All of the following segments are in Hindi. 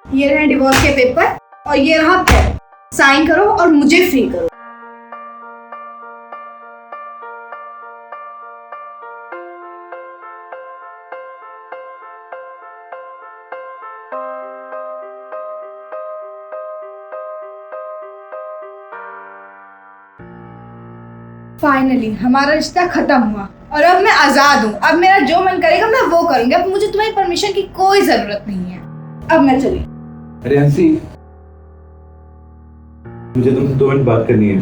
ये रहे डिवोर्स के पेपर और ये रहा पेन। साइन करो और मुझे फ्री करो। फाइनली हमारा रिश्ता खत्म हुआ और अब मैं आजाद हूँ। अब मेरा जो मन करेगा मैं वो करूंगी। अब मुझे तुम्हारी परमिशन की कोई जरूरत नहीं है। अब मैं चली। अरे हंसी, मुझे तुमसे 2 मिनट बात करनी है।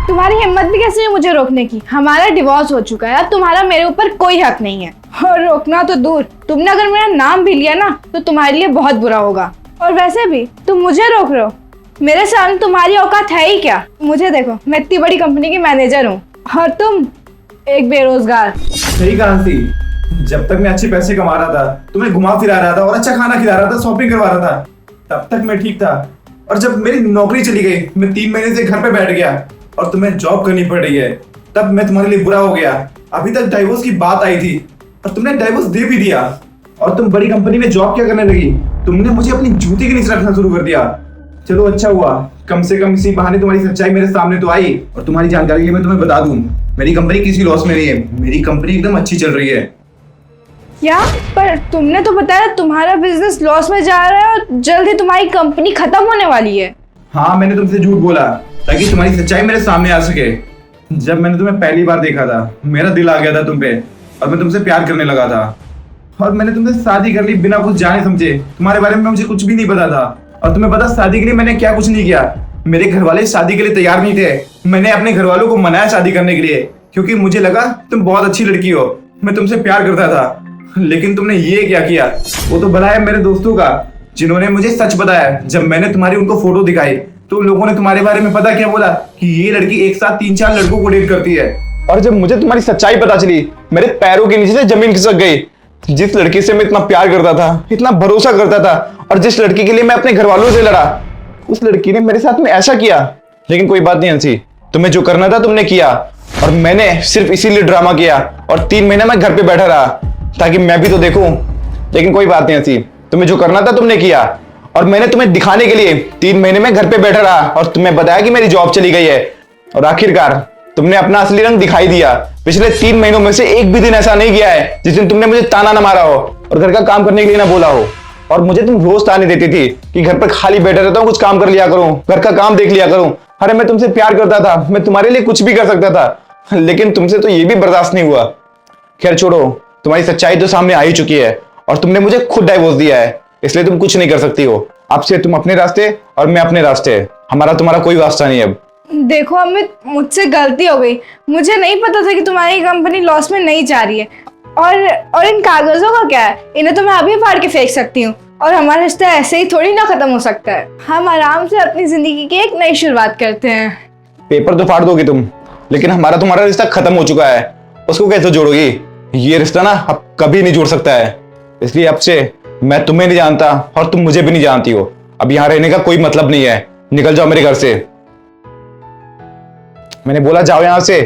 तुम्हारी हिम्मत भी कैसे है मुझे रोकने की? हमारा डिवोर्स हो चुका है। अब तुम्हारा मेरे ऊपर कोई हक नहीं है। और रोकना तो दूर, तुमने अगर मेरा नाम भी लिया ना तो तुम्हारे लिए बहुत बुरा होगा। और वैसे भी तुम मुझे रोक रहे हो, मेरे सामने तुम्हारी औकात है ही क्या? मुझे देखो, मैं इतनी बड़ी कंपनी की मैनेजर हूँ और तुम एक बेरोजगार। सही कहा हंसी, जब तक मैं अच्छे पैसे कमा रहा था, तुम्हें घुमा फिरा रहा था और अच्छा खाना खिला रहा था, शॉपिंग करवा रहा था, तब तक मैं ठीक था। और जब मेरी नौकरी चली गई, मैं 3 महीने से घर पे बैठ गया और तुम्हें जॉब करनी पड़ रही है, तब मैं तुम्हारे लिए बुरा हो गया। अभी तक डाइवोर्स की बात आई थी और तुमने डाइवोर्स दे भी दिया। और तुम बड़ी कंपनी में जॉब क्या करने लगी? तुमने मुझे अपनी जूती के नीचे रखना शुरू कर दिया। चलो अच्छा हुआ, कम से कम इसी बहाने तुम्हारी सच्चाई मेरे सामने तो आई। और तुम्हारी जानकारी के लिए मैं तुम्हें बता दूं, मेरी कंपनी किसी लॉस में नहीं है। मेरी कंपनी एकदम अच्छी चल रही है। क्या? पर तुमने तो बताया तुम्हारा बिजनेस लॉस में जा रहा है और जल्द ही तुम्हारी कंपनी खत्म होने वाली है। हाँ, मैंने तुमसे झूठ बोला ताकि तुम्हारी सच्चाई मेरे सामने आ सके। जब मैंने तुम्हें पहली बार देखा था, मेरा दिल आ गया था तुम पे और मैं तुमसे प्यार करने लगा था। और मैंने तुमसे शादी कर ली बिना कुछ जाने समझे। तुम्हारे बारे में मुझे कुछ भी नहीं पता था। और तुम्हें पता शादी के लिए मैंने क्या कुछ नहीं किया? मेरे घर वाले शादी के लिए तैयार नहीं थे। मैंने अपने घर वालों को मनाया शादी करने के लिए, क्योंकि मुझे लगा तुम बहुत अच्छी लड़की हो, मैं तुमसे प्यार करता था। लेकिन तुमने ये क्या किया? वो तो भला है मेरे दोस्तों का, जिन्होंने मुझे सच बताया। जब मैंने तुम्हारी उनको फोटो दिखाई तो उन लोगों ने तुम्हारे बारे में पता क्या बोला कि ये लड़की एक साथ 3-4 लड़कों को डेट करती है। और जब मुझे तुम्हारी सच्चाई पता चली, मेरे पैरों के नीचे से जमीन खिसक गई। जिस लड़की से मैं इतना प्यार करता था, इतना भरोसा करता था, और जिस लड़की के लिए मैं अपने घर वालों से लड़ा, उस लड़की ने मेरे साथ में ऐसा किया। लेकिन कोई बात नहीं हंसी, तुम्हें जो करना था तुमने किया और मैंने सिर्फ इसीलिए ड्रामा किया और 3 महीने मैं घर पे बैठा रहा ताकि मैं भी तो देखूं। लेकिन कोई बात नहीं हंसी, तुम्हें जो करना था तुमने किया और मैंने तुम्हें दिखाने के लिए 3 महीने में घर पे बैठा रहा और तुम्हें बताया कि मेरी जॉब चली गई है। और आखिरकार तुमने अपना असली रंग दिखाई दिया। पिछले 3 महीनों में से एक भी दिन ऐसा नहीं गया है जिस दिन तुमने मुझे ताना ना मारा हो और घर का काम करने के लिए ना बोला हो। और मुझे तुम रोज ताने देती थी कि घर पर खाली बैठा रहता हूँ, कुछ काम कर लिया करूं, घर का काम देख लिया करूं। अरे मैं तुमसे प्यार करता था, मैं तुम्हारे लिए कुछ भी कर सकता था, लेकिन तुमसे तो ये भी बर्दाश्त नहीं हुआ। खैर छोड़ो, तुम्हारी सच्चाई तो सामने आ ही चुकी है और तुमने मुझे खुद डाइवोर्स दिया है, इसलिए तुम कुछ नहीं कर सकती हो। अब से तुम अपने रास्ते और मैं अपने रास्ते, हमारा तुम्हारा कोई वास्ता नहीं अब। देखो अमित, मुझसे गलती हो गई। मुझे नहीं पता था कि तुम्हारी कंपनी लॉस में नहीं जा रही है। और इन कागजों का क्या है? इन्हें तो मैं अभी फाड़ के फेंक सकती हूँ और हमारा रिश्ता ऐसे ही थोड़ी ना खत्म हो सकता है। हम आराम से अपनी जिंदगी की एक नई शुरुआत करते हैं। पेपर तो फाड़ दोगी तुम, लेकिन हमारा तुम्हारा रिश्ता खत्म हो चुका है, उसको कैसे जोड़ोगी? ये रिश्ता ना अब कभी नहीं जुड़ सकता है। इसलिए अब से मैं तुम्हें नहीं जानता और तुम मुझे भी नहीं जानती हो। अब यहाँ रहने का कोई मतलब नहीं है, निकल जाओ मेरे घर से। मैंने बोला जाओ यहाँ से।